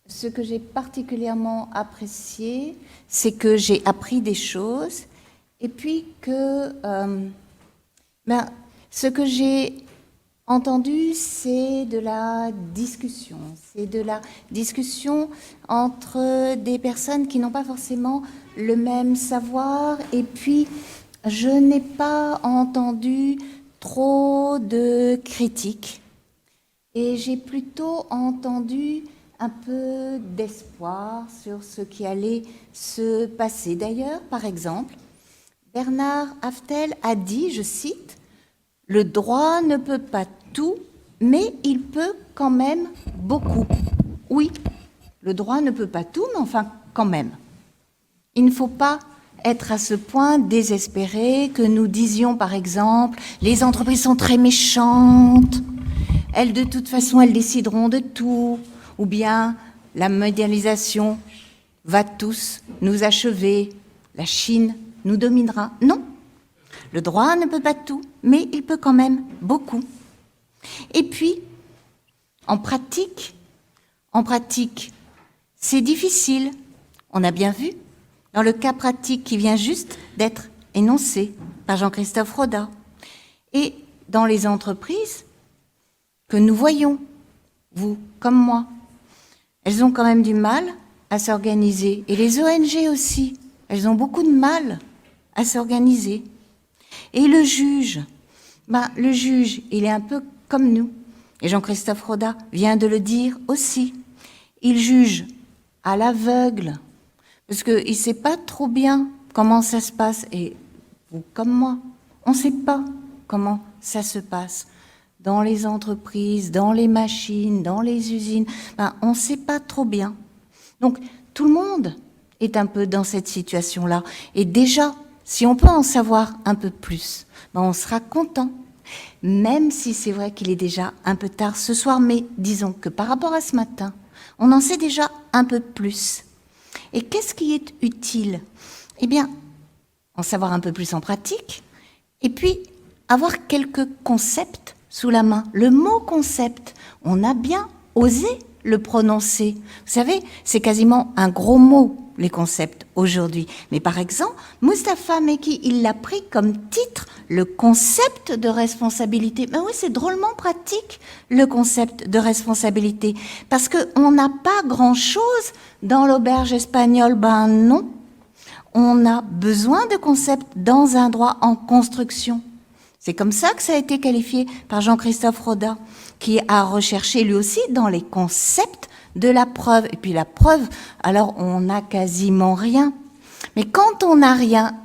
ce que j'ai particulièrement apprécié, c'est que j'ai appris des choses et puis que ce que j'ai entendu, c'est de la discussion. C'est de la discussion entre des personnes qui n'ont pas forcément le même savoir. Et puis, je n'ai pas entendu trop de critiques. Et j'ai plutôt entendu un peu d'espoir sur ce qui allait se passer. D'ailleurs, par exemple, Bernard Haftel a dit, je cite, « Le droit ne peut pas tout, mais il peut quand même beaucoup. » Oui, le droit ne peut pas tout, mais enfin, quand même. Il ne faut pas être à ce point désespéré que nous disions, par exemple, les entreprises sont très méchantes, elles, de toute façon, elles décideront de tout, ou bien la mondialisation va tous nous achever, la Chine nous dominera. Non, le droit ne peut pas tout, mais il peut quand même beaucoup. Et puis, en pratique, c'est difficile. On a bien vu, dans le cas pratique qui vient juste d'être énoncé par Jean-Christophe Roda. Et dans les entreprises que nous voyons, vous comme moi, elles ont quand même du mal à s'organiser. Et les ONG aussi, elles ont beaucoup de mal à s'organiser. Et le juge, il est un peu comme nous. Et Jean-Christophe Roda vient de le dire aussi. Il juge à l'aveugle, parce qu'il ne sait pas trop bien comment ça se passe. Et vous, comme moi, on ne sait pas comment ça se passe. Dans les entreprises, dans les machines, dans les usines, on ne sait pas trop bien. Donc, tout le monde est un peu dans cette situation-là. Et déjà, si on peut en savoir un peu plus, on sera content. Même si c'est vrai qu'il est déjà un peu tard ce soir, mais disons que par rapport à ce matin, on en sait déjà un peu plus. Et qu'est-ce qui est utile? Eh bien, en savoir un peu plus en pratique, et puis avoir quelques concepts sous la main. Le mot concept, on a bien osé le prononcer. Vous savez, c'est quasiment un gros mot, les concepts, aujourd'hui. Mais par exemple, Mustapha Mekki, il l'a pris comme titre, le concept de responsabilité. Ben oui, c'est drôlement pratique, le concept de responsabilité. Parce qu'on n'a pas grand-chose dans l'auberge espagnole. Ben non, on a besoin de concepts dans un droit en construction. C'est comme ça que ça a été qualifié par Jean-Christophe Roda, qui a recherché lui aussi dans les concepts de la preuve. Et puis la preuve, alors on n'a quasiment rien. Mais quand on n'a rien,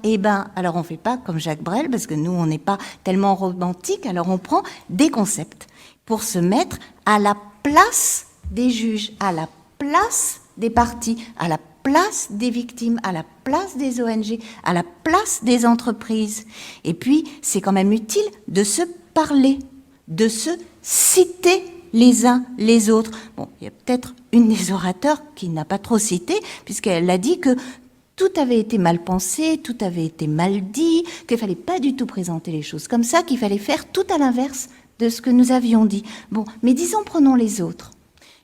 alors on ne fait pas comme Jacques Brel, parce que nous, on n'est pas tellement romantique, alors on prend des concepts pour se mettre à la place des juges, à la place des parties, à la place des victimes, à la place des ONG, à la place des entreprises. Et puis, c'est quand même utile de se parler, de se citer les uns les autres. Bon, il y a peut-être une des orateurs qui n'a pas trop cité, puisqu'elle a dit que tout avait été mal pensé, tout avait été mal dit, qu'il ne fallait pas du tout présenter les choses comme ça, qu'il fallait faire tout à l'inverse de ce que nous avions dit. Bon, mais disons, prenons les autres.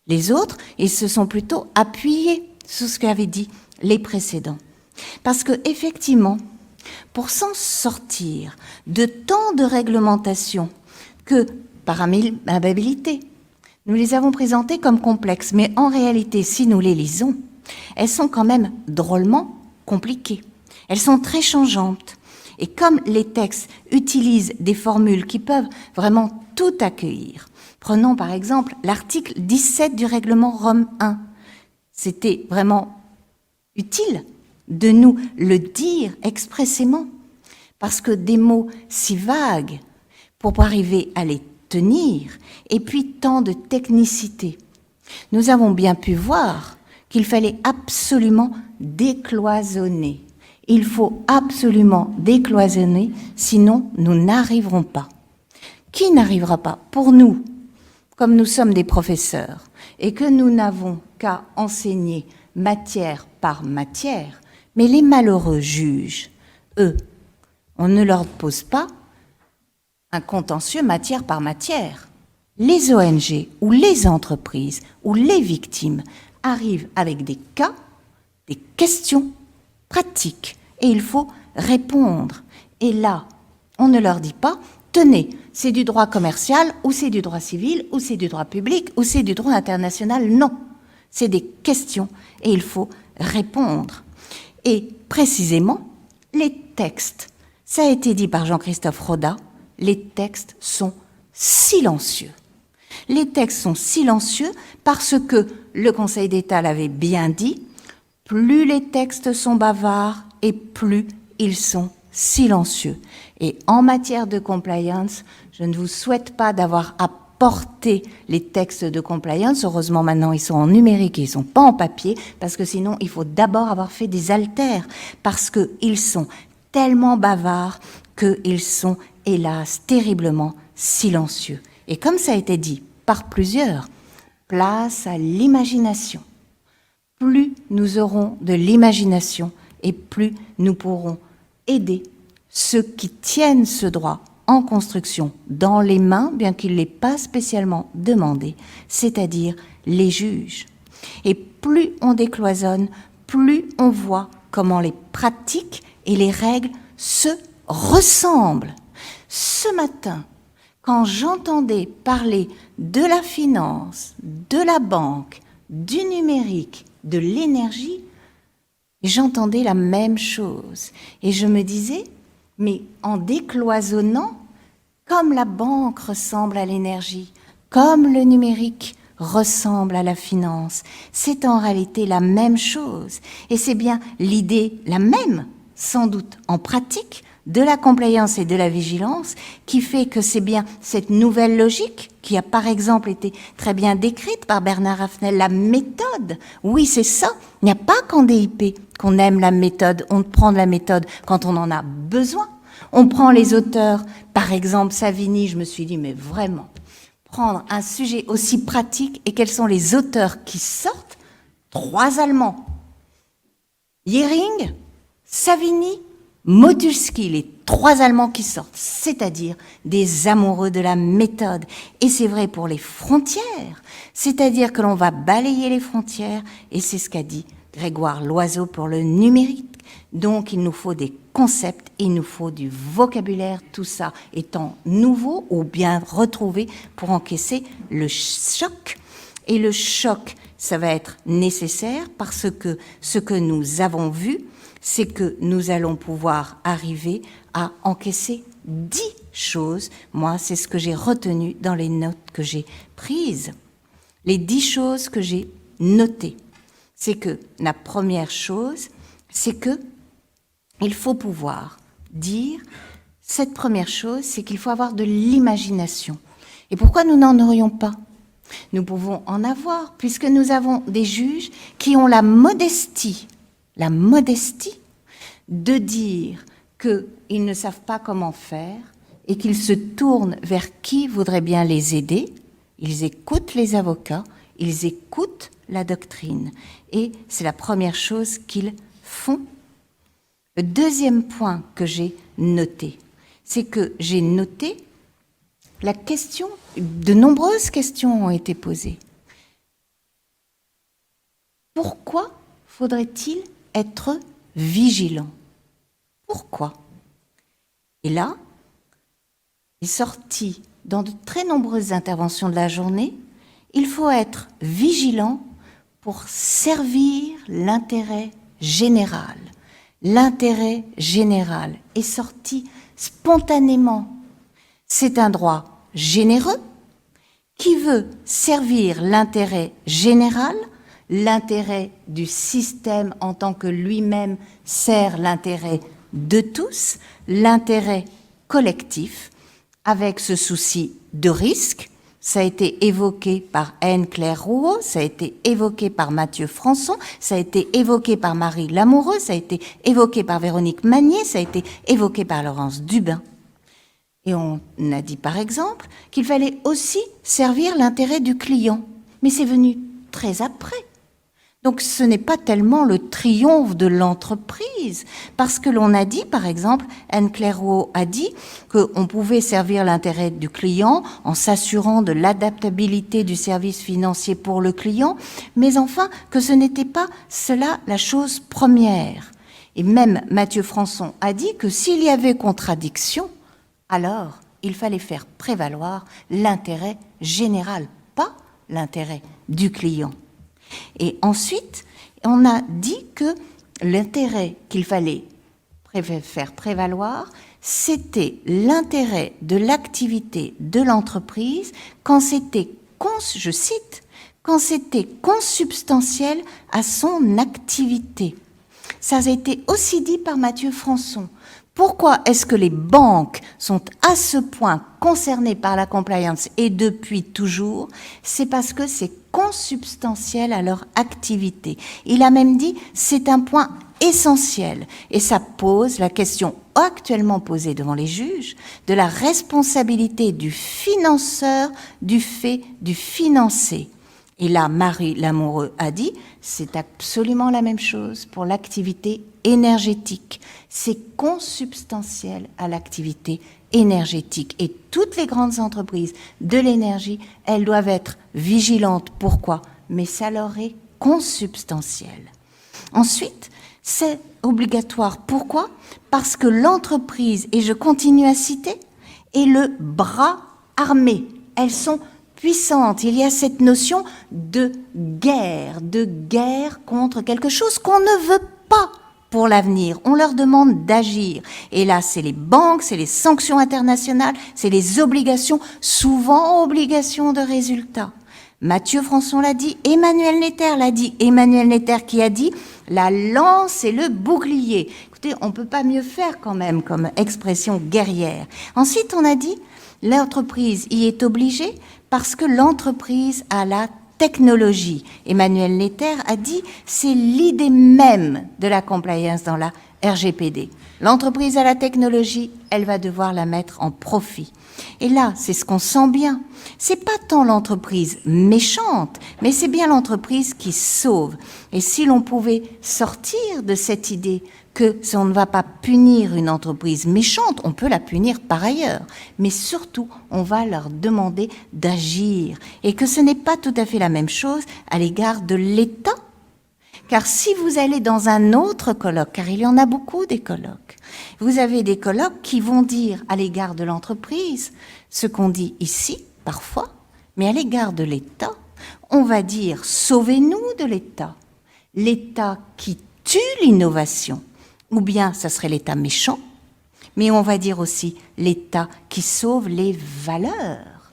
Les autres, ils se sont plutôt appuyés sur ce qu'avaient dit les précédents. Parce que, effectivement, pour s'en sortir de tant de réglementations que, par amabilité, nous les avons présentées comme complexes, mais en réalité, si nous les lisons, elles sont quand même drôlement compliquées. Elles sont très changeantes. Et comme les textes utilisent des formules qui peuvent vraiment tout accueillir, prenons par exemple l'article 17 du règlement Rome 1. C'était vraiment utile de nous le dire expressément, parce que des mots si vagues, pour arriver à les tenir, et puis tant de technicité, nous avons bien pu voir qu'il fallait absolument décloisonner. Il faut absolument décloisonner, sinon nous n'arriverons pas. Qui n'arrivera pas? Pour nous, comme nous sommes des professeurs et que nous n'avons qu'à enseigner matière par matière, mais les malheureux juges, eux, on ne leur pose pas un contentieux matière par matière. Les ONG ou les entreprises ou les victimes arrivent avec des cas, des questions pratiques, et il faut répondre. Et là, on ne leur dit pas, tenez, c'est du droit commercial, ou c'est du droit civil, ou c'est du droit public, ou c'est du droit international. Non, c'est des questions, et il faut répondre. Et précisément, les textes, ça a été dit par Jean-Christophe Roda, les textes sont silencieux. Les textes sont silencieux parce que le Conseil d'État l'avait bien dit, plus les textes sont bavards et plus ils sont silencieux. Et en matière de compliance, je ne vous souhaite pas d'avoir à porter les textes de compliance. Heureusement, maintenant, ils sont en numérique et ils ne sont pas en papier, parce que sinon, il faut d'abord avoir fait des haltères, parce qu'ils sont tellement bavards qu'ils sont, hélas, terriblement silencieux. Et comme ça a été dit par plusieurs, place à l'imagination. Plus nous aurons de l'imagination et plus nous pourrons aider ceux qui tiennent ce droit en construction dans les mains, bien qu'il ne l'ait pas spécialement demandé, c'est-à-dire les juges. Et plus on décloisonne, plus on voit comment les pratiques et les règles se ressemblent. Ce matin, quand j'entendais parler de la finance, de la banque, du numérique, de l'énergie, j'entendais la même chose. Et je me disais, mais en décloisonnant, comme la banque ressemble à l'énergie, comme le numérique ressemble à la finance, c'est en réalité la même chose. Et c'est bien l'idée, la même, sans doute en pratique, de la compliance et de la vigilance, qui fait que c'est bien cette nouvelle logique qui a par exemple été très bien décrite par Bernard Raffnel, la méthode. Oui, c'est ça. Il n'y a pas qu'en DIP qu'on aime la méthode. On prend de la méthode quand on en a besoin. On prend les auteurs, par exemple Savini, je me suis dit, mais vraiment, prendre un sujet aussi pratique, et quels sont les auteurs qui sortent? 3 Allemands. Jhering, Savini, Modulski, les 3 Allemands qui sortent, c'est-à-dire des amoureux de la méthode. Et c'est vrai pour les frontières, c'est-à-dire que l'on va balayer les frontières, et c'est ce qu'a dit Grégoire Loiseau pour le numérique. Donc il nous faut des concepts, il nous faut du vocabulaire, tout ça étant nouveau ou bien retrouvé pour encaisser le choc. Et le choc, ça va être nécessaire parce que ce que nous avons vu, c'est que nous allons pouvoir arriver à encaisser 10 choses. Moi, c'est ce que j'ai retenu dans les notes que j'ai prises. Les 10 choses que j'ai notées, c'est que la première chose, c'est que il faut pouvoir dire, cette première chose, c'est qu'il faut avoir de l'imagination. Et pourquoi nous n'en aurions pas? Nous pouvons en avoir, puisque nous avons des juges qui ont la modestie de dire qu'ils ne savent pas comment faire et qu'ils se tournent vers qui voudrait bien les aider. Ils écoutent les avocats, ils écoutent la doctrine. Et c'est la première chose qu'ils font. Le deuxième point que j'ai noté, c'est que j'ai noté la question, de nombreuses questions ont été posées. Pourquoi faudrait-il être vigilant? Pourquoi? Et là, est sorti dans de très nombreuses interventions de la journée, il faut être vigilant pour servir l'intérêt général. L'intérêt général est sorti spontanément. C'est un droit généreux qui veut servir l'intérêt général, l'intérêt du système en tant que lui-même sert l'intérêt de tous, l'intérêt collectif, avec ce souci de risque. Ça a été évoqué par Anne-Claire Rouault, ça a été évoqué par Mathieu Françon, ça a été évoqué par Marie Lamoureux, ça a été évoqué par Véronique Magnier, ça a été évoqué par Laurence Dubin. Et on a dit par exemple qu'il fallait aussi servir l'intérêt du client. Mais c'est venu très après. Donc ce n'est pas tellement le triomphe de l'entreprise. Parce que l'on a dit, par exemple, Anne Clairvaux a dit qu'on pouvait servir l'intérêt du client en s'assurant de l'adaptabilité du service financier pour le client, mais enfin que ce n'était pas cela la chose première. Et même Mathieu Françon a dit que s'il y avait contradiction, alors il fallait faire prévaloir l'intérêt général, pas l'intérêt du client. Et ensuite, on a dit que l'intérêt qu'il fallait faire prévaloir, c'était l'intérêt de l'activité de l'entreprise quand c'était, je cite, quand c'était consubstantiel à son activité. Ça a été aussi dit par Mathieu Françon. Pourquoi est-ce que les banques sont à ce point concernées par la compliance et depuis toujours? C'est parce que c'est consubstantiel à leur activité. Il a même dit c'est un point essentiel et ça pose la question actuellement posée devant les juges de la responsabilité du financeur du fait du financé. Et là, Marie Lamoureux a dit, c'est absolument la même chose pour l'activité énergétique. C'est consubstantiel à l'activité énergétique. Et toutes les grandes entreprises de l'énergie, elles doivent être vigilantes. Pourquoi? Mais ça leur est consubstantiel. Ensuite, c'est obligatoire. Pourquoi? Parce que l'entreprise, et je continue à citer, est le bras armé. Elles sont puissante. Il y a cette notion de guerre contre quelque chose qu'on ne veut pas pour l'avenir. On leur demande d'agir. Et là, c'est les banques, c'est les sanctions internationales, c'est les obligations, souvent obligations de résultats. Mathieu Françon l'a dit, Emmanuel Netter l'a dit. Emmanuel Netter qui a dit « la lance et le bouclier ». Écoutez, on ne peut pas mieux faire quand même comme expression guerrière. Ensuite, on a dit « l'entreprise y est obligée ». Parce que l'entreprise a la technologie. Emmanuel Netter a dit c'est l'idée même de la compliance dans la RGPD. L'entreprise a la technologie, elle va devoir la mettre en profit. Et là, c'est ce qu'on sent bien. C'est pas tant l'entreprise méchante, mais c'est bien l'entreprise qui sauve. Et si l'on pouvait sortir de cette idée que si on ne va pas punir une entreprise méchante, on peut la punir par ailleurs. Mais surtout, on va leur demander d'agir. Et que ce n'est pas tout à fait la même chose à l'égard de l'État. Car si vous allez dans un autre colloque, car il y en a beaucoup des colloques, vous avez des colloques qui vont dire à l'égard de l'entreprise ce qu'on dit ici, parfois, mais à l'égard de l'État, on va dire « sauvez-nous de l'État ». L'État qui tue l'innovation, ou bien ça serait l'État méchant, mais on va dire aussi l'État qui sauve les valeurs.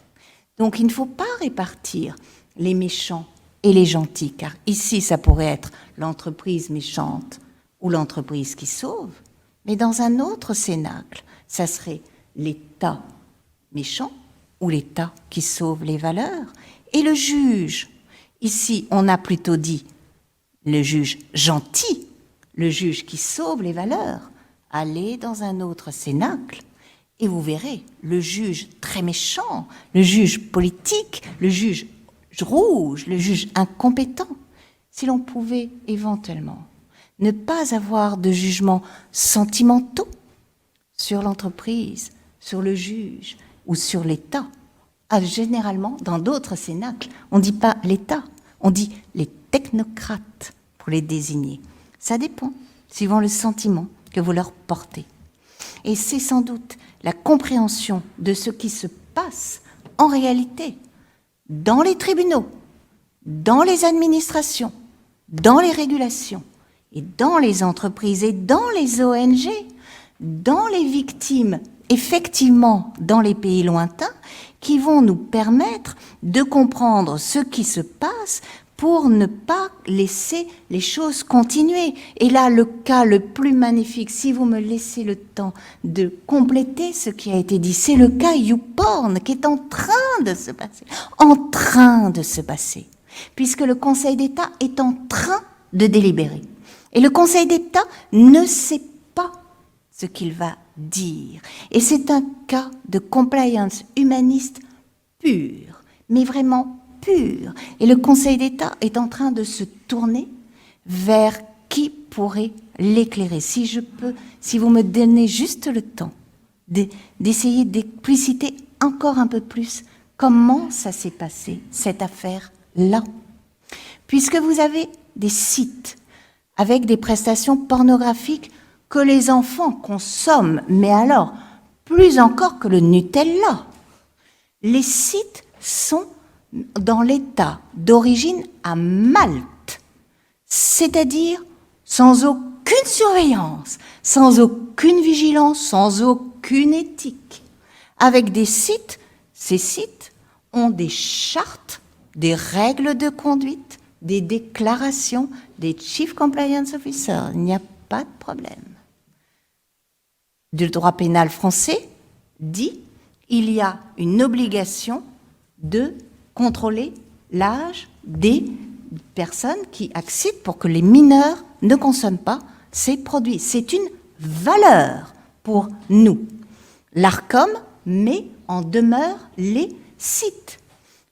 Donc il ne faut pas répartir les méchants et les gentils, car ici ça pourrait être l'entreprise méchante ou l'entreprise qui sauve, mais dans un autre cénacle, ça serait l'État méchant ou l'État qui sauve les valeurs. Et le juge, ici on a plutôt dit le juge gentil, le juge qui sauve les valeurs. Allez dans un autre cénacle et vous verrez le juge très méchant, le juge politique, le juge rouge, le juge incompétent. Si l'on pouvait éventuellement ne pas avoir de jugements sentimentaux sur l'entreprise, sur le juge ou sur l'État. Généralement, dans d'autres cénacles, on ne dit pas l'État, on dit les technocrates pour les désigner. Ça dépend, suivant le sentiment que vous leur portez. Et c'est sans doute la compréhension de ce qui se passe en réalité dans les tribunaux, dans les administrations, dans les régulations, et dans les entreprises et dans les ONG, dans les victimes, effectivement dans les pays lointains, qui vont nous permettre de comprendre ce qui se passe pour ne pas laisser les choses continuer. Et là, le cas le plus magnifique, si vous me laissez le temps de compléter ce qui a été dit, c'est le cas YouPorn qui est en train de se passer, puisque le Conseil d'État est en train de délibérer. Et le Conseil d'État ne sait pas ce qu'il va dire. Et c'est un cas de compliance humaniste pur, mais vraiment pur. Et le Conseil d'État est en train de se tourner vers qui qui pourrait l'éclairer? Si vous me donnez juste le temps d'essayer d'expliciter encore un peu plus comment ça s'est passé, cette affaire-là. Puisque vous avez des sites avec des prestations pornographiques que les enfants consomment, mais alors, plus encore que le Nutella. Les sites sont dans l'état d'origine à Malte, c'est-à-dire sans aucune surveillance, sans aucune vigilance, sans aucune éthique. Avec des sites, ces sites ont des chartes, des règles de conduite, des déclarations des Chief Compliance Officers. Il n'y a pas de problème. Le droit pénal français dit qu'il y a une obligation de contrôler l'âge des personnes qui acceptent pour que les mineurs ne consomment pas ces produits. C'est une valeur pour nous. L'Arcom met en demeure les sites.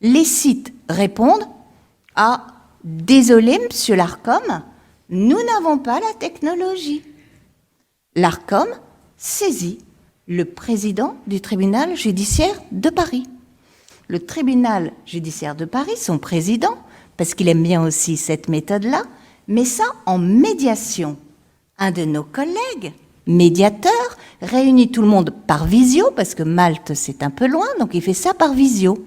Les sites répondent à « Désolé, monsieur l'Arcom, nous n'avons pas la technologie ». L'Arcom saisit le président du tribunal judiciaire de Paris. Le tribunal judiciaire de Paris, son président, parce qu'il aime bien aussi cette méthode-là, met ça en médiation. Un de nos collègues, médiateur, réunit tout le monde par visio, parce que Malte, c'est un peu loin, donc il fait ça par visio.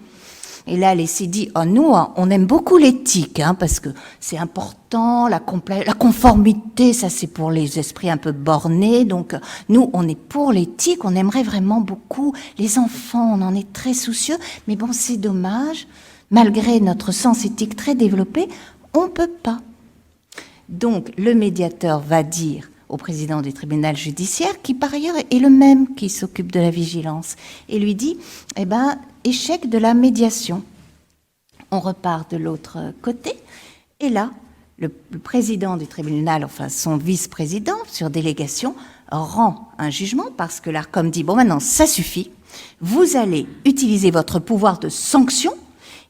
Et là, elle s'est dit, oh, nous, on aime beaucoup l'éthique, parce que c'est important, la conformité, ça c'est pour les esprits un peu bornés, donc nous, on est pour l'éthique, on aimerait vraiment beaucoup. Les enfants, on en est très soucieux, mais bon, c'est dommage, malgré notre sens éthique très développé, on ne peut pas. Donc, le médiateur va dire au président du tribunal judiciaire, qui par ailleurs est le même qui s'occupe de la vigilance, et lui dit, échec de la médiation. On repart de l'autre côté, et là, le président du tribunal, enfin son vice-président, sur délégation, rend un jugement parce que l'Arcom dit, bon maintenant, ça suffit, vous allez utiliser votre pouvoir de sanction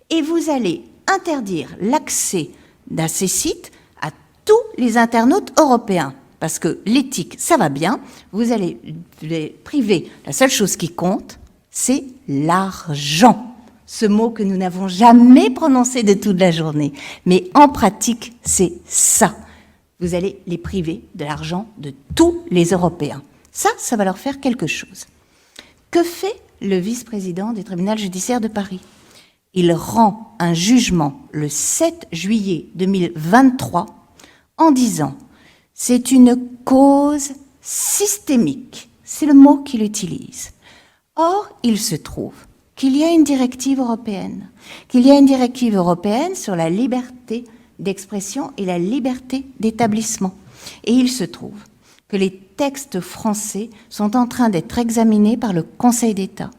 et vous allez interdire l'accès à ces sites à tous les internautes européens. Parce que l'éthique, ça va bien, vous allez les priver. La seule chose qui compte, c'est l'argent. Ce mot que nous n'avons jamais prononcé de toute la journée. Mais en pratique, c'est ça. Vous allez les priver de l'argent de tous les Européens. Ça va leur faire quelque chose. Que fait le vice-président du tribunal judiciaire de Paris? Il rend un jugement le 7 juillet 2023 en disant « C'est une cause systémique ». C'est le mot qu'il utilise. Or, il se trouve qu'il y a une directive européenne, sur la liberté d'expression et la liberté d'établissement. Et il se trouve que les textes français sont en train d'être examinés par le Conseil d'État.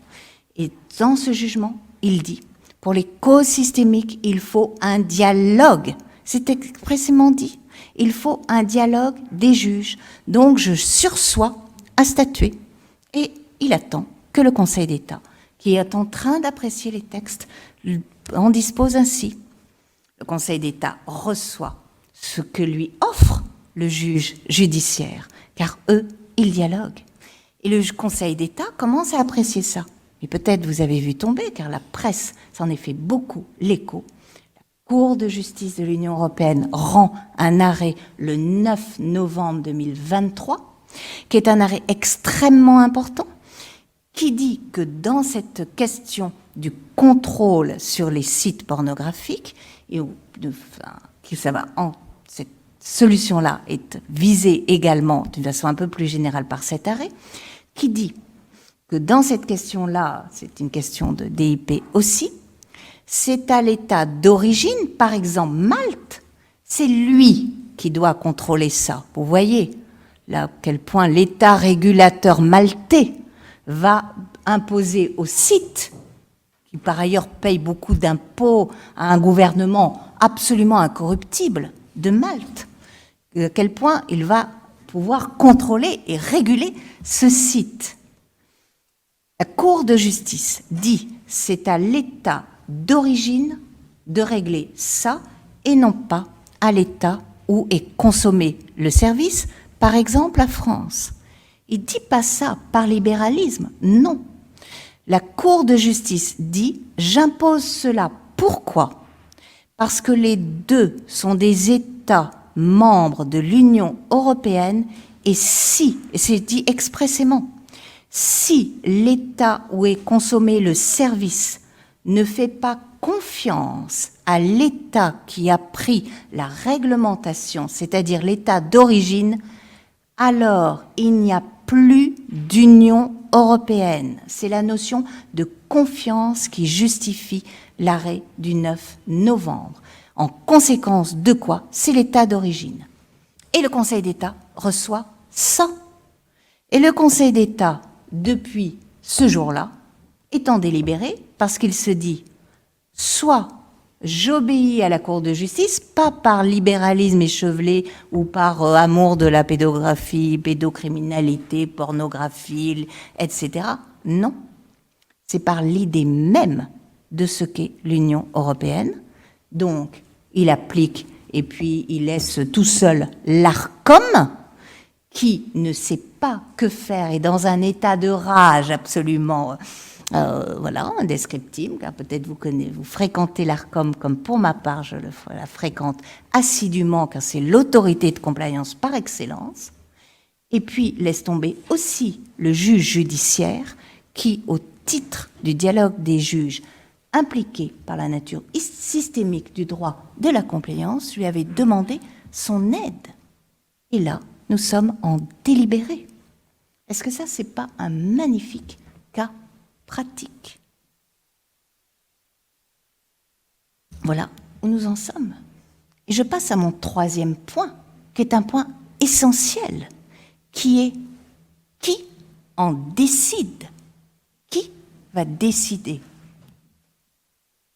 Et dans ce jugement, il dit, pour les causes systémiques, il faut un dialogue. C'est expressément dit. Il faut un dialogue des juges. Donc, je sursois à statuer. Et il attend que le Conseil d'État, qui est en train d'apprécier les textes, en dispose ainsi. Le Conseil d'État reçoit ce que lui offre le juge judiciaire, car eux, ils dialoguent. Et le Conseil d'État commence à apprécier ça. Mais peut-être vous avez vu tomber, car la presse s'en est fait beaucoup l'écho. La Cour de justice de l'Union européenne rend un arrêt le 9 novembre 2023, qui est un arrêt extrêmement important, qui dit que dans cette question du contrôle sur les sites pornographiques, cette solution-là est visée également d'une façon un peu plus générale par cet arrêt, qui dit que dans cette question-là, c'est une question de DIP aussi, c'est à l'État d'origine, par exemple Malte, c'est lui qui doit contrôler ça. Vous voyez là à quel point l'État régulateur maltais va imposer au site, qui par ailleurs paye beaucoup d'impôts à un gouvernement absolument incorruptible de Malte, à quel point il va pouvoir contrôler et réguler ce site. La Cour de justice dit c'est à l'État d'origine de régler ça et non pas à l'État où est consommé le service, par exemple la France. Il ne dit pas ça par libéralisme, non. La Cour de justice dit « j'impose cela ». Pourquoi ? Parce que les deux sont des États membres de l'Union européenne et si, et c'est dit expressément, si l'État où est consommé le service ne fait pas confiance à l'État qui a pris la réglementation, c'est-à-dire l'État d'origine, alors il n'y a plus d'Union européenne. C'est la notion de confiance qui justifie l'arrêt du 9 novembre. En conséquence de quoi? C'est l'État d'origine. Et le Conseil d'État reçoit ça. Et le Conseil d'État, depuis ce jour-là, est en délibéré parce qu'il se dit soit j'obéis à la Cour de justice, pas par libéralisme échevelé ou par amour de la pédographie, pédocriminalité, pornographie, etc. Non, c'est par l'idée même de ce qu'est l'Union européenne. Donc, il applique et puis il laisse tout seul l'ARCOM, qui ne sait pas que faire et dans un état de rage absolument indescriptible, car peut-être vous fréquentez l'ARCOM comme pour ma part je la fréquente assidûment, car c'est l'autorité de compliance par excellence, et puis laisse tomber aussi le juge judiciaire qui, au titre du dialogue des juges impliqués par la nature systémique du droit de la compliance, lui avait demandé son aide. Et là, nous sommes en délibéré. Est-ce que ça, c'est pas un magnifique cas pratique? Voilà où nous en sommes. Et je passe à mon troisième point, qui est un point essentiel, qui est qui en décide? Qui va décider?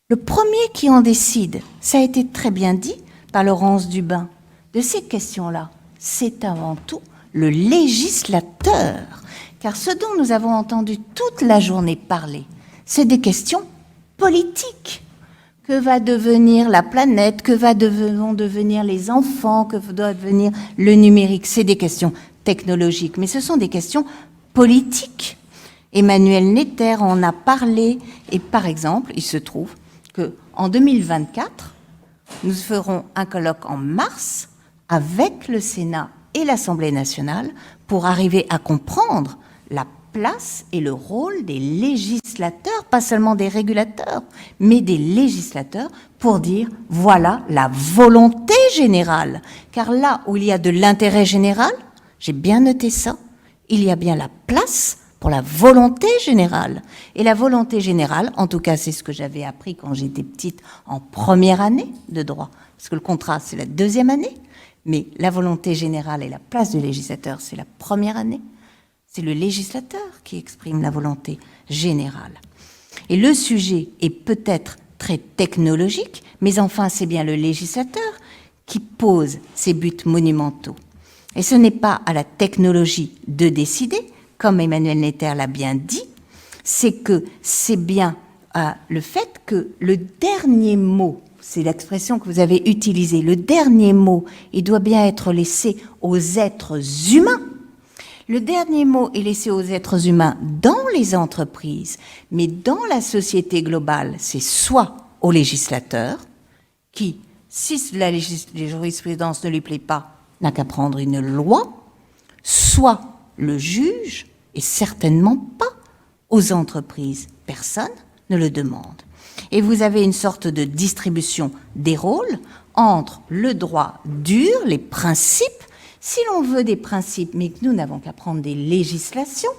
Le premier qui en décide, ça a été très bien dit par Laurence Dubin, de ces questions-là, c'est avant tout le législateur. Car ce dont nous avons entendu toute la journée parler, c'est des questions politiques. Que va devenir la planète? Que vont devenir les enfants? Que doit devenir le numérique? C'est des questions technologiques, mais ce sont des questions politiques. Emmanuel Netter en a parlé, et par exemple, il se trouve qu'en 2024, nous ferons un colloque en mars avec le Sénat et l'Assemblée nationale pour arriver à comprendre la place et le rôle des législateurs, pas seulement des régulateurs, mais des législateurs, pour dire voilà la volonté générale. Car là où il y a de l'intérêt général, j'ai bien noté ça, il y a bien la place pour la volonté générale. Et la volonté générale, en tout cas c'est ce que j'avais appris quand j'étais petite en première année de droit, parce que le contrat c'est la deuxième année, mais la volonté générale et la place du législateur c'est la première année. C'est le législateur qui exprime la volonté générale. Et le sujet est peut-être très technologique, mais enfin c'est bien le législateur qui pose ces buts monumentaux. Et ce n'est pas à la technologie de décider, comme Emmanuel Netter l'a bien dit, c'est bien le fait que le dernier mot, c'est l'expression que vous avez utilisée, le dernier mot, il doit bien être laissé aux êtres humains. Le dernier mot est laissé aux êtres humains dans les entreprises, mais dans la société globale, c'est soit au législateur, qui, si la jurisprudence ne lui plaît pas, n'a qu'à prendre une loi, soit le juge, et certainement pas aux entreprises. Personne ne le demande. Et vous avez une sorte de distribution des rôles entre le droit dur, les principes. Si l'on veut des principes, mais que nous n'avons qu'à prendre des législations,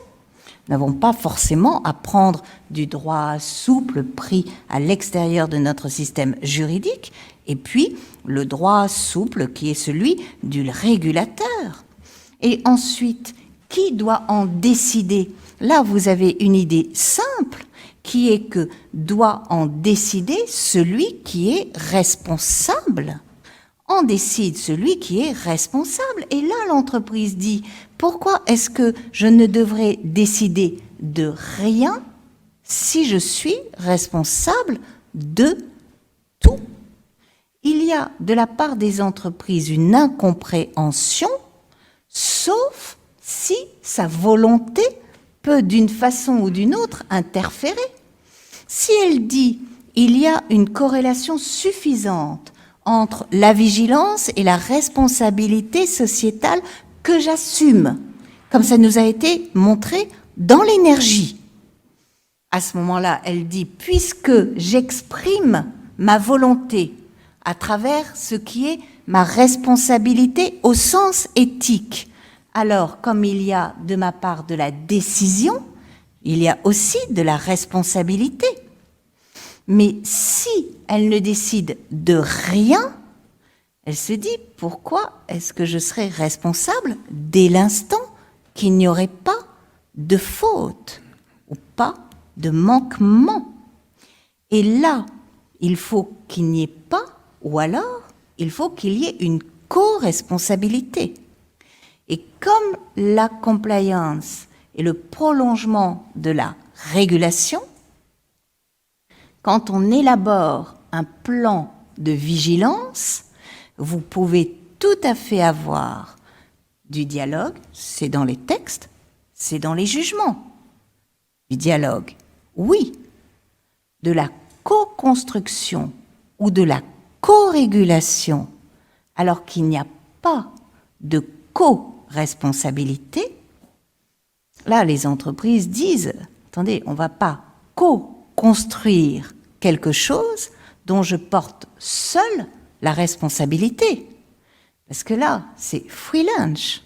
nous n'avons pas forcément à prendre du droit souple pris à l'extérieur de notre système juridique, et puis le droit souple qui est celui du régulateur. Et ensuite, qui doit en décider? Là, vous avez une idée simple, qui est que doit en décider celui qui est responsable. En décide celui qui est responsable. Et là, l'entreprise dit, pourquoi est-ce que je ne devrais décider de rien si je suis responsable de tout? il y a de la part des entreprises une incompréhension, sauf si sa volonté peut d'une façon ou d'une autre interférer. Si elle dit il y a une corrélation suffisante entre la vigilance et la responsabilité sociétale que j'assume, comme ça nous a été montré dans l'énergie. À ce moment-là, elle dit, puisque j'exprime ma volonté à travers ce qui est ma responsabilité au sens éthique, alors comme il y a de ma part de la décision, il y a aussi de la responsabilité. Mais si elle ne décide de rien, elle se dit, pourquoi est-ce que je serais responsable dès l'instant qu'il n'y aurait pas de faute ou pas de manquement? Et là, il faut qu'il n'y ait pas, ou alors il faut qu'il y ait une co-responsabilité. Et comme la compliance est le prolongement de la régulation, quand on élabore un plan de vigilance, vous pouvez tout à fait avoir du dialogue, c'est dans les textes, c'est dans les jugements. Du dialogue, oui. De la co-construction ou de la co-régulation, alors qu'il n'y a pas de co-responsabilité, là, les entreprises disent, attendez, on ne va pas co-construire quelque chose dont je porte seul la responsabilité. Parce que là, c'est free lunch.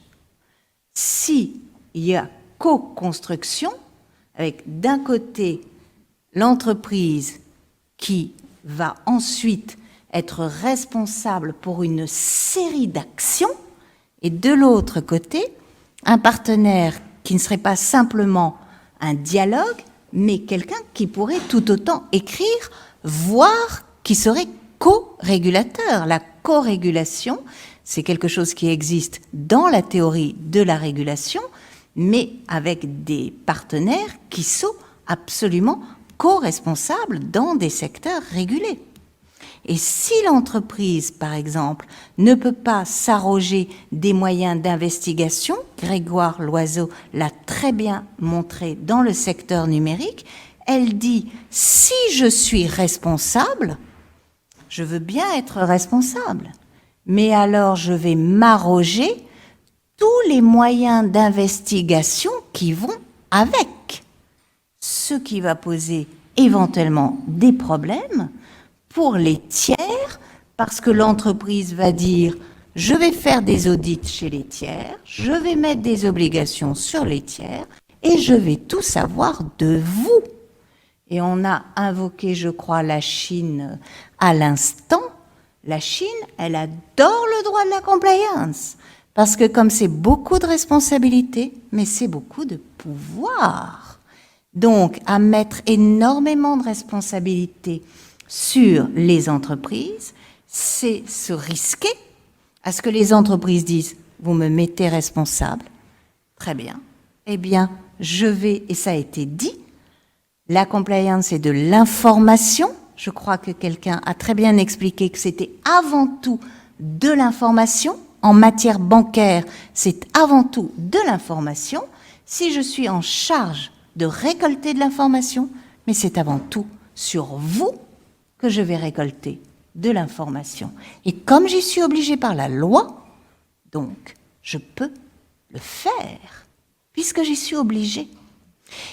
Si il y a co-construction, avec d'un côté l'entreprise qui va ensuite être responsable pour une série d'actions, et de l'autre côté, un partenaire qui ne serait pas simplement un dialogue, mais quelqu'un qui pourrait tout autant écrire, voire qui serait co-régulateur. La co-régulation, c'est quelque chose qui existe dans la théorie de la régulation, mais avec des partenaires qui sont absolument co-responsables dans des secteurs régulés. Et si l'entreprise, par exemple, ne peut pas s'arroger des moyens d'investigation, Grégoire Loiseau l'a très bien montré dans le secteur numérique, elle dit « si je suis responsable, je veux bien être responsable, mais alors je vais m'arroger tous les moyens d'investigation qui vont avec, ce qui va poser éventuellement des problèmes pour les tiers, parce que l'entreprise va dire « je vais faire des audits chez les tiers, je vais mettre des obligations sur les tiers, et je vais tout savoir de vous ». Et on a invoqué, je crois, la Chine à l'instant. La Chine, elle adore le droit de la compliance, parce que comme c'est beaucoup de responsabilités, mais c'est beaucoup de pouvoir. Donc, à mettre énormément de responsabilités sur les entreprises, c'est se risquer à ce que les entreprises disent « vous me mettez responsable, très bien, eh bien, je vais, et ça a été dit, la compliance c'est de l'information, je crois que quelqu'un a très bien expliqué que c'était avant tout de l'information, en matière bancaire, c'est avant tout de l'information, si je suis en charge de récolter de l'information, mais c'est avant tout sur vous que je vais récolter de l'information. Et comme j'y suis obligée par la loi, donc je peux le faire, puisque j'y suis obligée.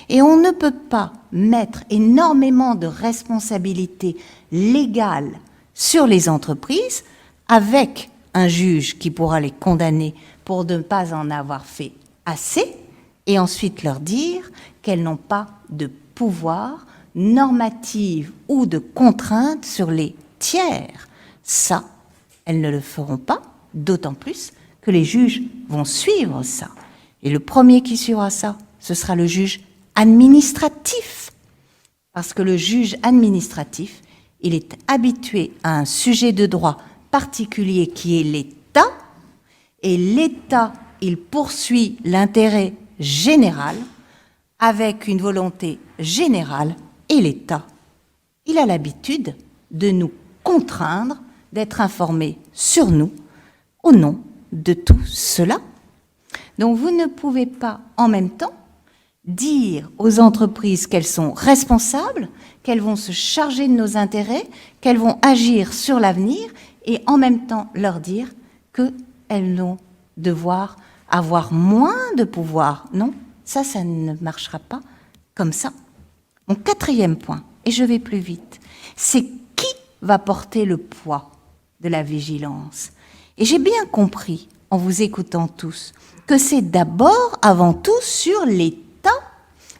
Et on ne peut pas mettre énormément de responsabilités légales sur les entreprises avec un juge qui pourra les condamner pour ne pas en avoir fait assez, et ensuite leur dire qu'elles n'ont pas de pouvoir normative ou de contrainte sur les tiers. Ça, elles ne le feront pas, d'autant plus que les juges vont suivre ça. Et le premier qui suivra ça, ce sera le juge administratif. Parce que le juge administratif, il est habitué à un sujet de droit particulier qui est l'État, et l'État, il poursuit l'intérêt général avec une volonté générale. Et l'État, il a l'habitude de nous contraindre d'être informés sur nous au nom de tout cela. Donc vous ne pouvez pas en même temps dire aux entreprises qu'elles sont responsables, qu'elles vont se charger de nos intérêts, qu'elles vont agir sur l'avenir et en même temps leur dire qu'elles vont devoir avoir moins de pouvoir. Non, ça ne marchera pas comme ça. Mon quatrième point, et je vais plus vite, c'est qui va porter le poids de la vigilance. Et j'ai bien compris, en vous écoutant tous, que c'est d'abord, avant tout, sur l'État.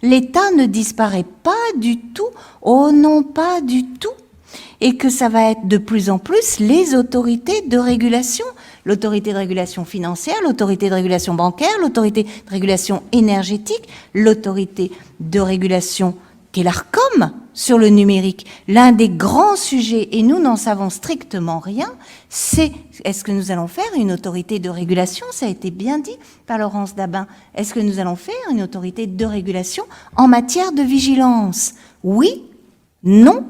L'État ne disparaît pas du tout, oh non, pas du tout, et que ça va être de plus en plus les autorités de régulation, l'autorité de régulation financière, l'autorité de régulation bancaire, l'autorité de régulation énergétique, l'autorité de régulation qu'est l'ARCOM sur le numérique. L'un des grands sujets, et nous n'en savons strictement rien, c'est est-ce que nous allons faire une autorité de régulation, ça a été bien dit par Laurence Dabin, est-ce que nous allons faire une autorité de régulation en matière de vigilance? Oui, non.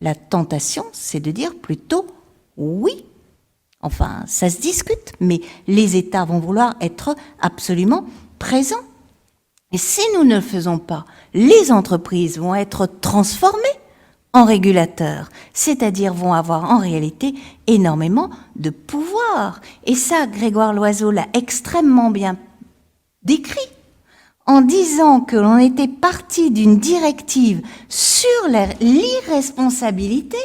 La tentation, c'est de dire plutôt oui. Enfin, ça se discute, mais les États vont vouloir être absolument présents. Et si nous ne le faisons pas, les entreprises vont être transformées en régulateurs, c'est-à-dire vont avoir en réalité énormément de pouvoir. Et ça, Grégoire Loiseau l'a extrêmement bien décrit en disant que l'on était parti d'une directive sur l'irresponsabilité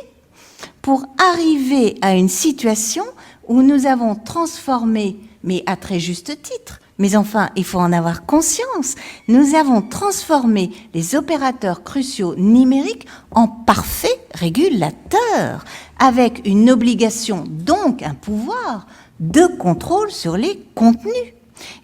pour arriver à une situation où nous avons transformé, mais à très juste titre, mais enfin, il faut en avoir conscience, nous avons transformé les opérateurs cruciaux numériques en parfaits régulateurs, avec une obligation, donc un pouvoir, de contrôle sur les contenus.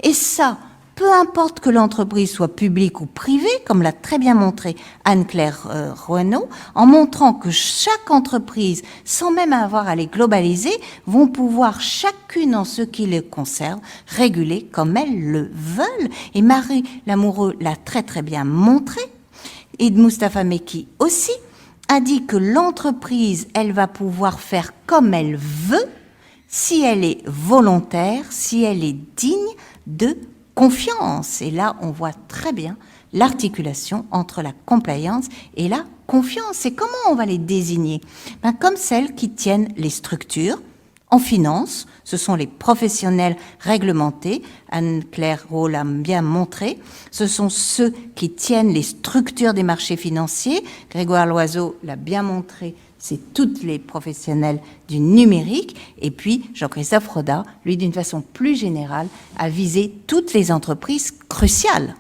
Et ça, peu importe que l'entreprise soit publique ou privée, comme l'a très bien montré Anne-Claire Rouaneau, en montrant que chaque entreprise, sans même avoir à les globaliser, vont pouvoir chacune en ce qui les concerne, réguler comme elles le veulent. Et Marie Lamoureux l'a très très bien montré, et Moustapha Mekki aussi, a dit que l'entreprise, elle va pouvoir faire comme elle veut, si elle est volontaire, si elle est digne de confiance. Et là, on voit très bien l'articulation entre la compliance et la confiance. Et comment on va les désigner? Comme celles qui tiennent les structures. En finance, ce sont les professionnels réglementés. Anne-Claire Roux l'a bien montré. Ce sont ceux qui tiennent les structures des marchés financiers. Grégoire Loiseau l'a bien montré. C'est toutes les professionnels du numérique. Et puis, Jean-Christophe Roda, lui, d'une façon plus générale, a visé toutes les entreprises cruciales.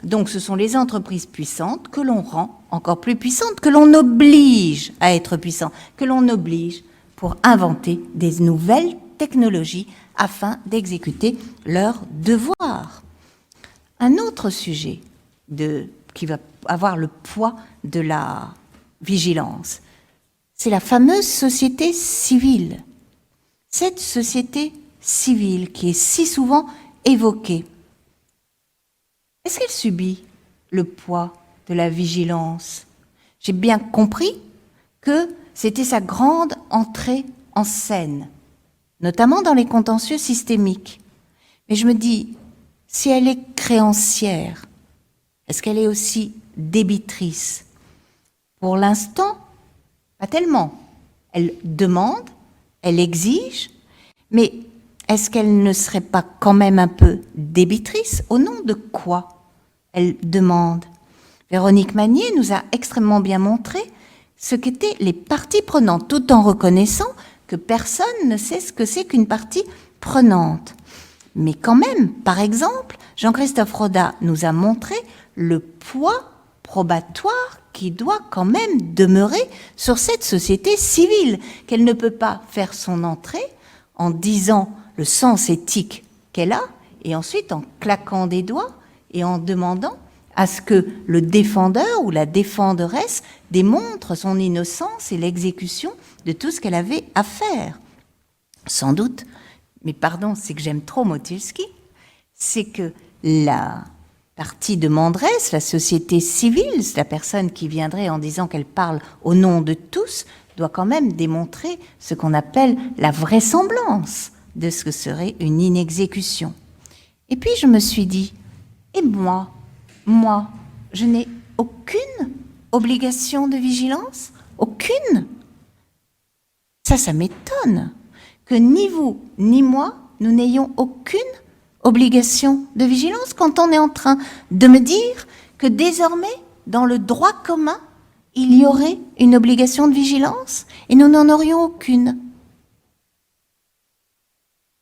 Donc, ce sont les entreprises puissantes que l'on rend encore plus puissantes, que l'on oblige à être puissants, que l'on oblige pour inventer des nouvelles technologies afin d'exécuter leurs devoirs. Un autre sujet qui va avoir le poids de la vigilance, c'est la fameuse société civile. Cette société civile qui est si souvent évoquée, est-ce qu'elle subit le poids de la vigilance? J'ai bien compris que c'était sa grande entrée en scène, notamment dans les contentieux systémiques. Mais je me dis, si elle est créancière, est-ce qu'elle est aussi débitrice? Pour l'instant, pas tellement. Elle demande, elle exige, mais est-ce qu'elle ne serait pas quand même un peu débitrice? Au nom de quoi elle demande? Véronique Magnier nous a extrêmement bien montré ce qu'étaient les parties prenantes, tout en reconnaissant que personne ne sait ce que c'est qu'une partie prenante. Mais quand même, par exemple, Jean-Christophe Roda nous a montré le poids probatoire qui doit quand même demeurer sur cette société civile, qu'elle ne peut pas faire son entrée en disant le sens éthique qu'elle a, et ensuite en claquant des doigts et en demandant à ce que le défendeur ou la défenderesse démontre son innocence et l'exécution de tout ce qu'elle avait à faire. Sans doute, mais pardon, c'est que j'aime trop Motilski, c'est que la partie demanderesse, la société civile, c'est la personne qui viendrait en disant qu'elle parle au nom de tous, doit quand même démontrer ce qu'on appelle la vraisemblance de ce que serait une inexécution. Et puis je me suis dit, et moi, je n'ai aucune obligation de vigilance? Aucune? Ça m'étonne que ni vous, ni moi, nous n'ayons aucune obligation de vigilance quand on est en train de me dire que désormais, dans le droit commun, il y aurait une obligation de vigilance et nous n'en aurions aucune.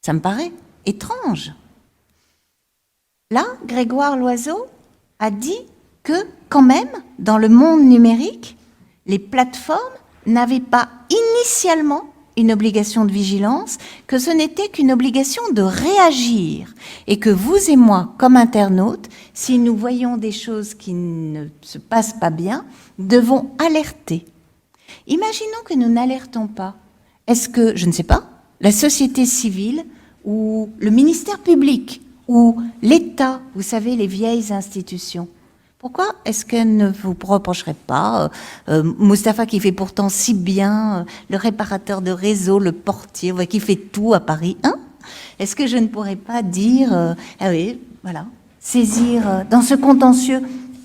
Ça me paraît étrange. Là, Grégoire Loiseau a dit que, quand même, dans le monde numérique, les plateformes n'avaient pas initialement une obligation de vigilance, que ce n'était qu'une obligation de réagir, et que vous et moi, comme internautes, si nous voyons des choses qui ne se passent pas bien, devons alerter. Imaginons que nous n'alertons pas. Est-ce que, je ne sais pas, la société civile ou le ministère public ou l'État, vous savez, les vieilles institutions, pourquoi est-ce qu'elle ne vous reprocherait pas Mustapha qui fait pourtant si bien, le réparateur de réseau, le portier, qui fait tout à Paris, hein? Est-ce que je ne pourrais pas dire, ah oui, voilà, saisir dans ce contentieux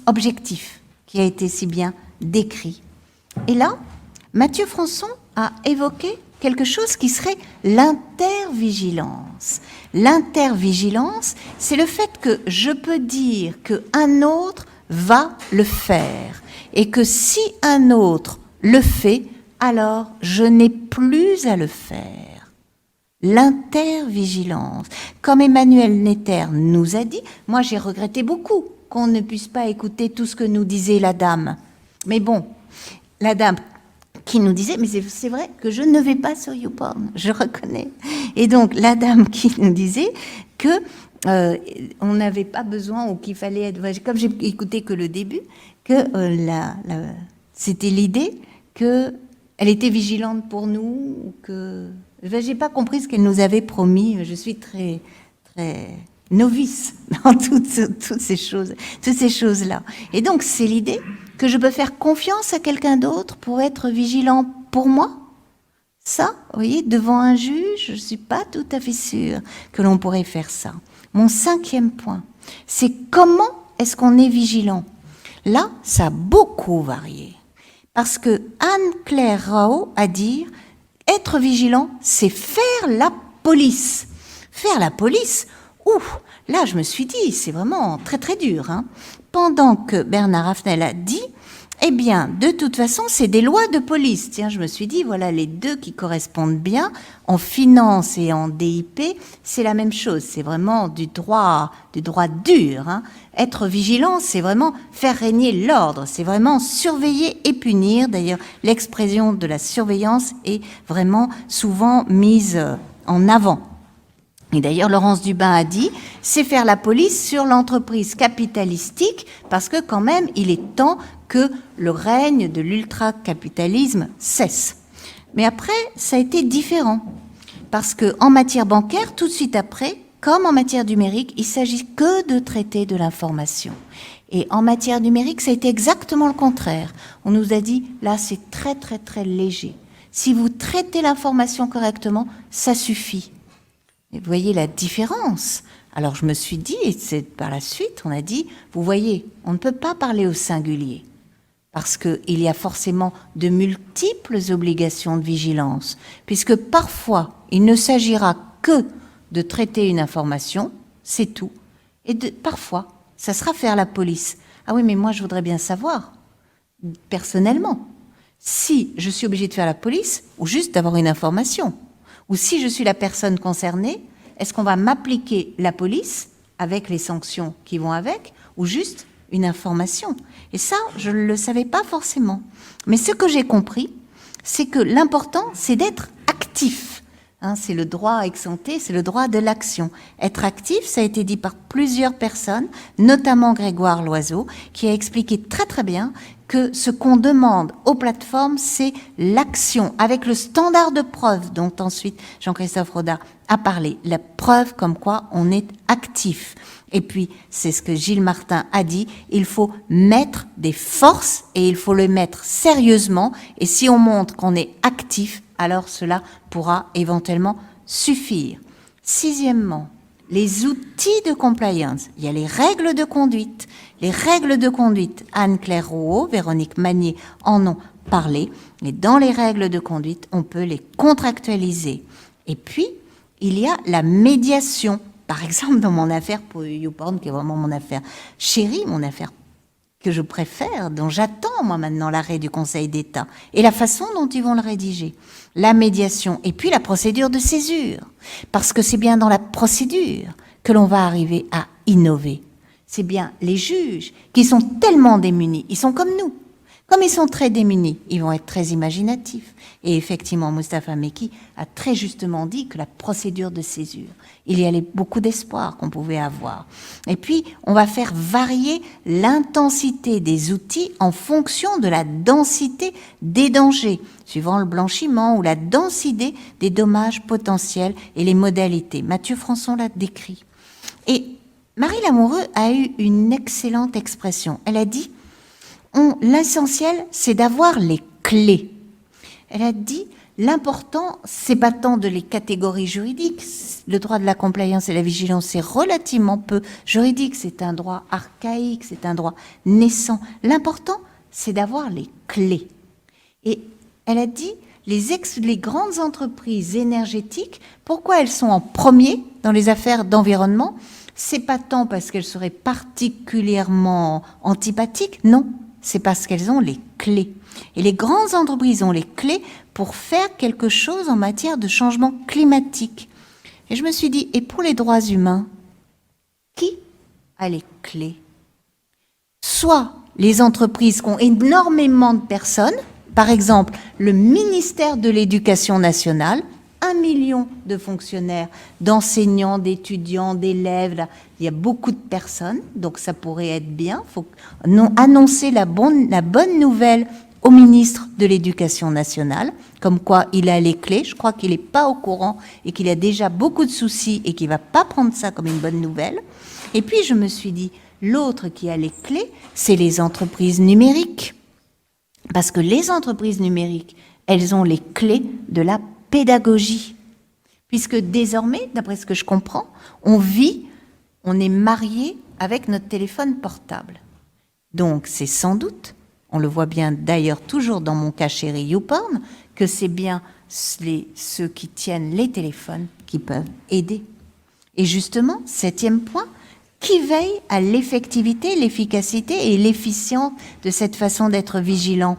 objectif qui a été si bien décrit? Et là, Mathieu Françon a évoqué quelque chose qui serait l'intervigilance. L'intervigilance, c'est le fait que je peux dire qu'un autre va le faire et que si un autre le fait, alors je n'ai plus à le faire. L'intervigilance. Comme Emmanuel Netter nous a dit, moi j'ai regretté beaucoup qu'on ne puisse pas écouter tout ce que nous disait la dame. Mais bon, la dame qui nous disait, mais c'est vrai que je ne vais pas sur YouPorn, je reconnais. Et donc la dame qui nous disait que on n'avait pas besoin ou qu'il fallait être... Comme j'ai écouté que le début, que c'était l'idée qu'elle était vigilante pour nous, ou que... j'ai pas compris ce qu'elle nous avait promis. Je suis très, très novice dans toutes ces choses-là. Et donc, c'est l'idée que je peux faire confiance à quelqu'un d'autre pour être vigilant pour moi. Ça, vous voyez, devant un juge, je ne suis pas tout à fait sûre que l'on pourrait faire ça. Mon 5e point, c'est comment est-ce qu'on est vigilant? Là, ça a beaucoup varié. Parce que Anne-Claire Rao a dit, être vigilant, c'est faire la police. Faire la police, là je me suis dit, c'est vraiment très très dur. Hein. Pendant que Bernard Ravenel a dit, eh bien, de toute façon, c'est des lois de police. Tiens, je me suis dit, voilà les deux qui correspondent bien. En finance et en DIP, c'est la même chose. C'est vraiment du droit dur. Hein. Être vigilant, c'est vraiment faire régner l'ordre. C'est vraiment surveiller et punir. D'ailleurs, l'expression de la surveillance est vraiment souvent mise en avant. Et d'ailleurs, Laurence Dubin a dit, c'est faire la police sur l'entreprise capitalistique, parce que quand même, il est temps que le règne de l'ultracapitalisme cesse. Mais après, ça a été différent, parce qu'en matière bancaire, tout de suite après, comme en matière numérique, il s'agit que de traiter de l'information. Et en matière numérique, ça a été exactement le contraire. On nous a dit, là, c'est très, très, très léger. Si vous traitez l'information correctement, ça suffit. Et vous voyez la différence. Alors je me suis dit, et c'est par la suite, on a dit, vous voyez, on ne peut pas parler au singulier, parce qu'il y a forcément de multiples obligations de vigilance, puisque parfois, il ne s'agira que de traiter une information, c'est tout, et parfois, ça sera faire la police. Ah oui, mais moi je voudrais bien savoir, personnellement, si je suis obligée de faire la police, ou juste d'avoir une information. Ou si je suis la personne concernée, est-ce qu'on va m'appliquer la police avec les sanctions qui vont avec, ou juste une information? Et ça, je ne le savais pas forcément. Mais ce que j'ai compris, c'est que l'important, c'est d'être actif. Hein, c'est le droit ex ante, c'est le droit de l'action. Être actif, ça a été dit par plusieurs personnes, notamment Grégoire Loiseau, qui a expliqué très très bien que ce qu'on demande aux plateformes, c'est l'action, avec le standard de preuve dont ensuite Jean-Christophe Roda a parlé, la preuve comme quoi on est actif. Et puis, c'est ce que Gilles Martin a dit, il faut mettre des forces et il faut le mettre sérieusement. Et si on montre qu'on est actif, alors cela pourra éventuellement suffire. Sixièmement, les outils de compliance. Il y a les règles de conduite. Les règles de conduite, Anne-Claire Rouault, Véronique Magnier en ont parlé. Et dans les règles de conduite, on peut les contractualiser. Et puis, il y a la médiation. Par exemple, dans mon affaire pour YouPorn, qui est vraiment mon affaire chérie, mon affaire que je préfère, dont j'attends moi maintenant l'arrêt du Conseil d'État, et la façon dont ils vont le rédiger. La médiation, et puis la procédure de césure. Parce que c'est bien dans la procédure que l'on va arriver à innover. C'est bien les juges qui sont tellement démunis, ils sont comme nous. Comme ils sont très démunis, ils vont être très imaginatifs. Et effectivement, Moustapha Mekki a très justement dit que la procédure de césure, il y avait beaucoup d'espoir qu'on pouvait avoir. Et puis, on va faire varier l'intensité des outils en fonction de la densité des dangers, suivant le blanchiment ou la densité des dommages potentiels et les modalités. Mathieu Françon l'a décrit. Et Marie Lamoureux a eu une excellente expression. Elle a dit l'essentiel, c'est d'avoir les clés. Elle a dit, l'important, c'est pas tant de les catégories juridiques. Le droit de la compliance et la vigilance, c'est relativement peu juridique. C'est un droit archaïque, c'est un droit naissant. L'important, c'est d'avoir les clés. Et elle a dit, les grandes entreprises énergétiques, pourquoi elles sont en premier dans les affaires d'environnement? C'est pas tant parce qu'elles seraient particulièrement antipathiques, non. C'est parce qu'elles ont les clés. Et les grandes entreprises ont les clés pour faire quelque chose en matière de changement climatique. Et je me suis dit, et pour les droits humains, qui a les clés? Soit les entreprises qui ont énormément de personnes, par exemple le ministère de l'Éducation nationale, 1 million de fonctionnaires, d'enseignants, d'étudiants, d'élèves. Là, il y a beaucoup de personnes, donc ça pourrait être bien. Il faut annoncer la bonne nouvelle au ministre de l'Éducation nationale, comme quoi il a les clés. Je crois qu'il n'est pas au courant et qu'il a déjà beaucoup de soucis et qu'il ne va pas prendre ça comme une bonne nouvelle. Et puis je me suis dit, l'autre qui a les clés, c'est les entreprises numériques. Parce que les entreprises numériques, elles ont les clés de la pédagogie, puisque désormais, d'après ce que je comprends, on est marié avec notre téléphone portable. Donc c'est sans doute, on le voit bien d'ailleurs toujours dans mon cas chéri YouPorn, que c'est bien ceux qui tiennent les téléphones qui peuvent aider. Et justement, 7e point, qui veille à l'effectivité, l'efficacité et l'efficience de cette façon d'être vigilant?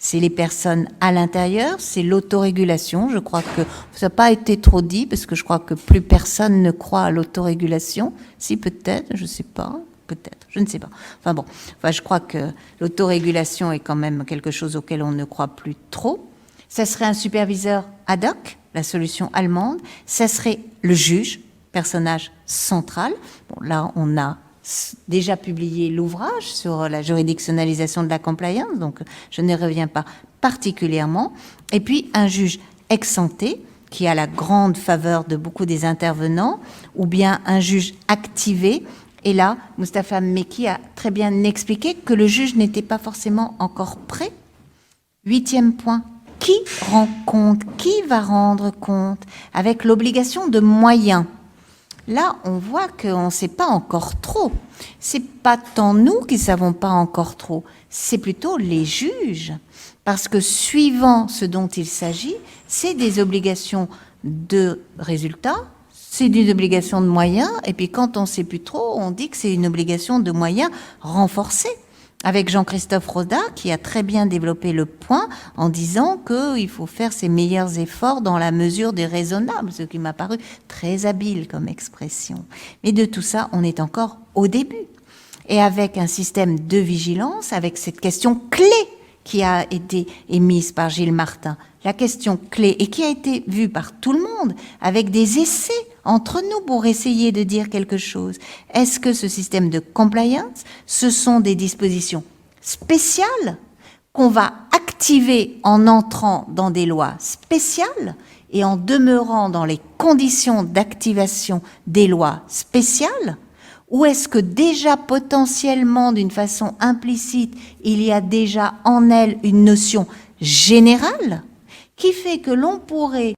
C'est les personnes à l'intérieur, c'est l'autorégulation. Je crois que ça n'a pas été trop dit, parce que je crois que plus personne ne croit à l'autorégulation. Si, peut-être, je ne sais pas, peut-être, je ne sais pas. Enfin bon, je crois que l'autorégulation est quand même quelque chose auquel on ne croit plus trop. Ça serait un superviseur ad hoc, la solution allemande. Ça serait le juge, personnage central. Bon, là, on a déjà publié l'ouvrage sur la juridictionnalisation de la compliance, donc je ne reviens pas particulièrement. Et puis un juge ex ante, qui a la grande faveur de beaucoup des intervenants, ou bien un juge activé. Et là, Moustapha Mekki a très bien expliqué que le juge n'était pas forcément encore prêt. 8e point, qui rend compte? Qui va rendre compte? Avec l'obligation de moyens. Là, on voit qu'on ne sait pas encore trop. C'est pas tant nous qui ne savons pas encore trop, c'est plutôt les juges. Parce que suivant ce dont il s'agit, c'est des obligations de résultats, c'est des obligations de moyens, et puis quand on ne sait plus trop, on dit que c'est une obligation de moyens renforcée. Avec Jean-Christophe Roda, qui a très bien développé le point en disant qu'il faut faire ses meilleurs efforts dans la mesure des raisonnables, ce qui m'a paru très habile comme expression. Mais de tout ça, on est encore au début. Et avec un système de vigilance, avec cette question clé qui a été émise par Gilles Martin, la question clé, et qui a été vue par tout le monde, avec des essais entre nous pour essayer de dire quelque chose. Est-ce que ce système de compliance, ce sont des dispositions spéciales qu'on va activer en entrant dans des lois spéciales et en demeurant dans les conditions d'activation des lois spéciales? Ou est-ce que déjà potentiellement, d'une façon implicite, il y a déjà en elle une notion générale qui fait que l'on pourrait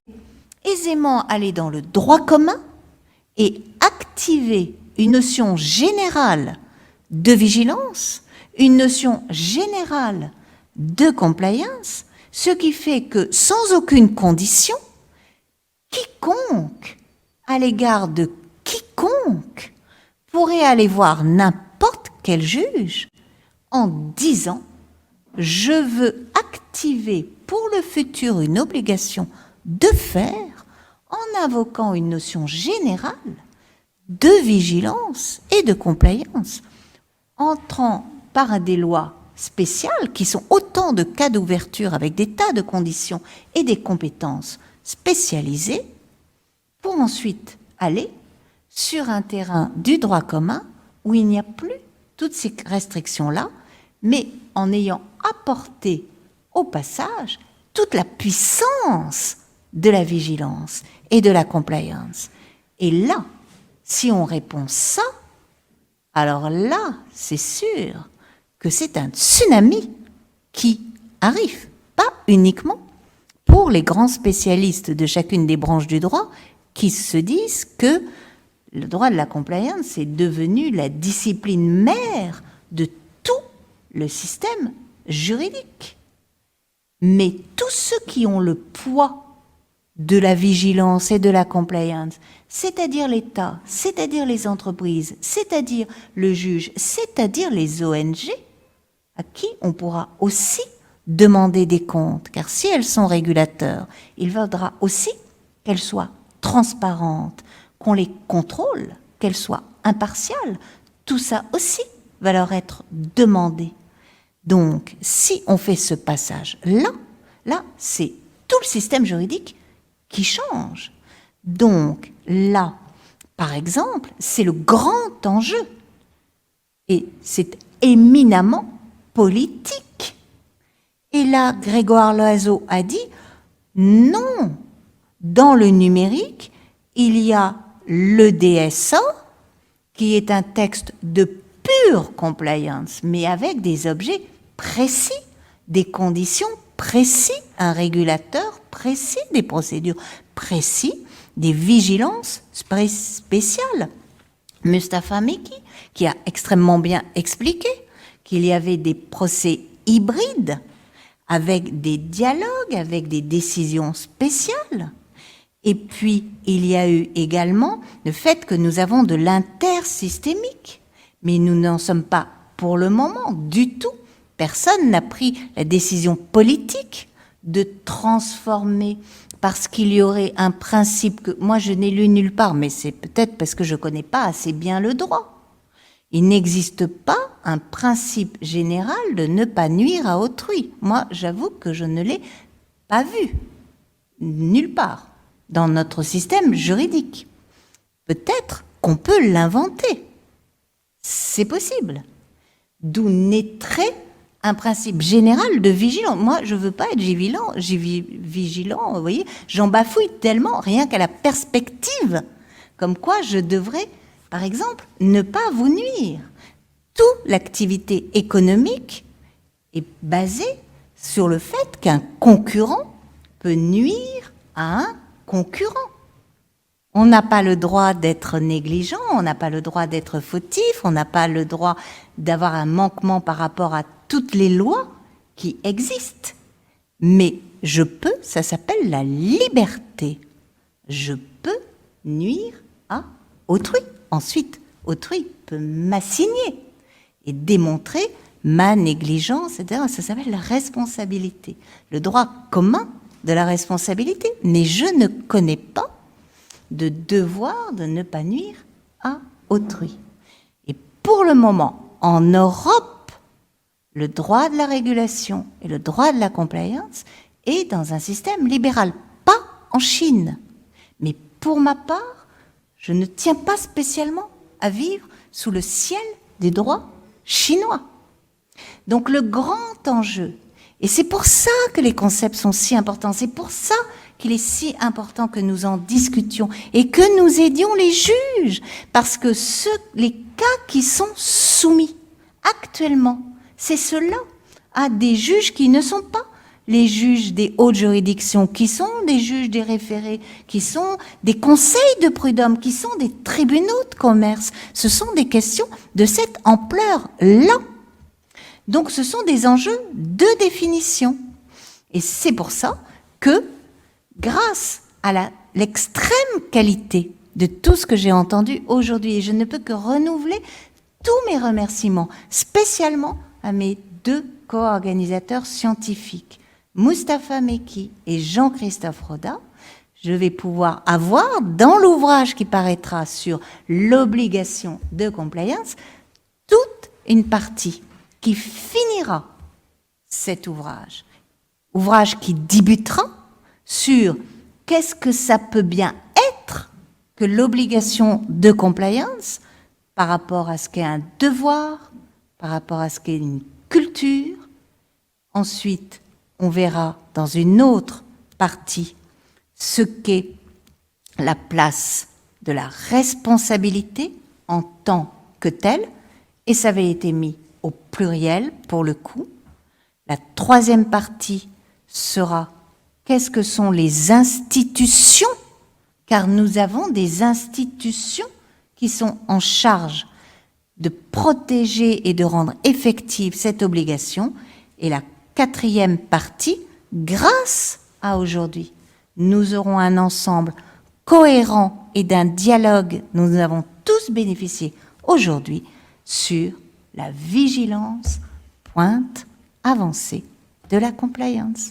aisément aller dans le droit commun et activer une notion générale de vigilance, une notion générale de compliance, ce qui fait que sans aucune condition, quiconque, à l'égard de quiconque, pourrait aller voir n'importe quel juge en disant « Je veux activer pour le futur une obligation de faire en invoquant une notion générale de vigilance et de compliance, entrant par des lois spéciales qui sont autant de cas d'ouverture avec des tas de conditions et des compétences spécialisées pour ensuite aller sur un terrain du droit commun où il n'y a plus toutes ces restrictions-là, mais en ayant apporté au passage toute la puissance de la vigilance et de la compliance. Et là, si on répond ça, alors là, c'est sûr que c'est un tsunami qui arrive, pas uniquement pour les grands spécialistes de chacune des branches du droit qui se disent que le droit de la compliance est devenu la discipline mère de tout le système juridique. Mais tous ceux qui ont le poids de la vigilance et de la compliance, c'est-à-dire l'État, c'est-à-dire les entreprises, c'est-à-dire le juge, c'est-à-dire les ONG, à qui on pourra aussi demander des comptes, car si elles sont régulateurs, il faudra aussi qu'elles soient transparentes, qu'on les contrôle, qu'elles soient impartiales. Tout ça aussi va leur être demandé. Donc, si on fait ce passage-là, c'est tout le système juridique qui change. Donc, là, par exemple, c'est le grand enjeu. Et c'est éminemment politique. Et là, Grégoire Loiseau a dit, non, dans le numérique, il y a le DSA, qui est un texte de pure compliance, mais avec des objets précis, des conditions précises, un régulateur précis, des procédures précises, des vigilances spéciales. Mustapha Meki, qui a extrêmement bien expliqué qu'il y avait des procès hybrides, avec des dialogues, avec des décisions spéciales. Et puis, il y a eu également le fait que nous avons de l'intersystémique. Mais nous n'en sommes pas pour le moment du tout. Personne n'a pris la décision politique de transformer, parce qu'il y aurait un principe que moi je n'ai lu nulle part, mais c'est peut-être parce que je ne connais pas assez bien le droit. Il n'existe pas un principe général de ne pas nuire à autrui. Moi, j'avoue que je ne l'ai pas vu nulle part dans notre système juridique. Peut-être qu'on peut l'inventer. C'est possible. D'où naîtrait un principe général de vigilance. Moi, je ne veux pas être vigilant, vous voyez, j'en bafouille tellement, rien qu'à la perspective, comme quoi je devrais, par exemple, ne pas vous nuire. Toute l'activité économique est basée sur le fait qu'un concurrent peut nuire à un concurrent. On n'a pas le droit d'être négligent, on n'a pas le droit d'être fautif, on n'a pas le droit d'avoir un manquement par rapport à toutes les lois qui existent. Mais je peux, ça s'appelle la liberté. Je peux nuire à autrui. Ensuite, autrui peut m'assigner et démontrer ma négligence, etc. Ça s'appelle la responsabilité. Le droit commun de la responsabilité. Mais je ne connais pas de devoir de ne pas nuire à autrui. Et pour le moment, en Europe, le droit de la régulation et le droit de la compliance est dans un système libéral, pas en Chine. Mais pour ma part, je ne tiens pas spécialement à vivre sous le ciel des droits chinois. Donc le grand enjeu, et c'est pour ça que les concepts sont si importants, c'est pour ça qu'il est si important que nous en discutions et que nous aidions les juges, parce que les cas qui sont soumis actuellement, c'est cela à des juges qui ne sont pas les juges des hautes juridictions, qui sont des juges des référés, qui sont des conseils de prud'homme, qui sont des tribunaux de commerce. Ce sont des questions de cette ampleur-là. Donc ce sont des enjeux de définition. Et c'est pour ça que, grâce à l'extrême qualité de tout ce que j'ai entendu aujourd'hui, et je ne peux que renouveler tous mes remerciements, spécialement à mes deux co-organisateurs scientifiques, Mustapha Mekki et Jean-Christophe Roda, je vais pouvoir avoir dans l'ouvrage qui paraîtra sur l'obligation de compliance toute une partie qui finira cet ouvrage. Ouvrage qui débutera sur qu'est-ce que ça peut bien être que l'obligation de compliance par rapport à ce qu'est un devoir, par rapport à ce qu'est une culture. Ensuite, on verra dans une autre partie ce qu'est la place de la responsabilité en tant que telle, et ça avait été mis au pluriel pour le coup. La troisième partie sera qu'est-ce que sont les institutions, car nous avons des institutions qui sont en charge de protéger et de rendre effective cette obligation. Et la quatrième partie, grâce à aujourd'hui, nous aurons un ensemble cohérent et d'un dialogue dont nous avons tous bénéficié aujourd'hui sur la vigilance, pointe avancée de la compliance.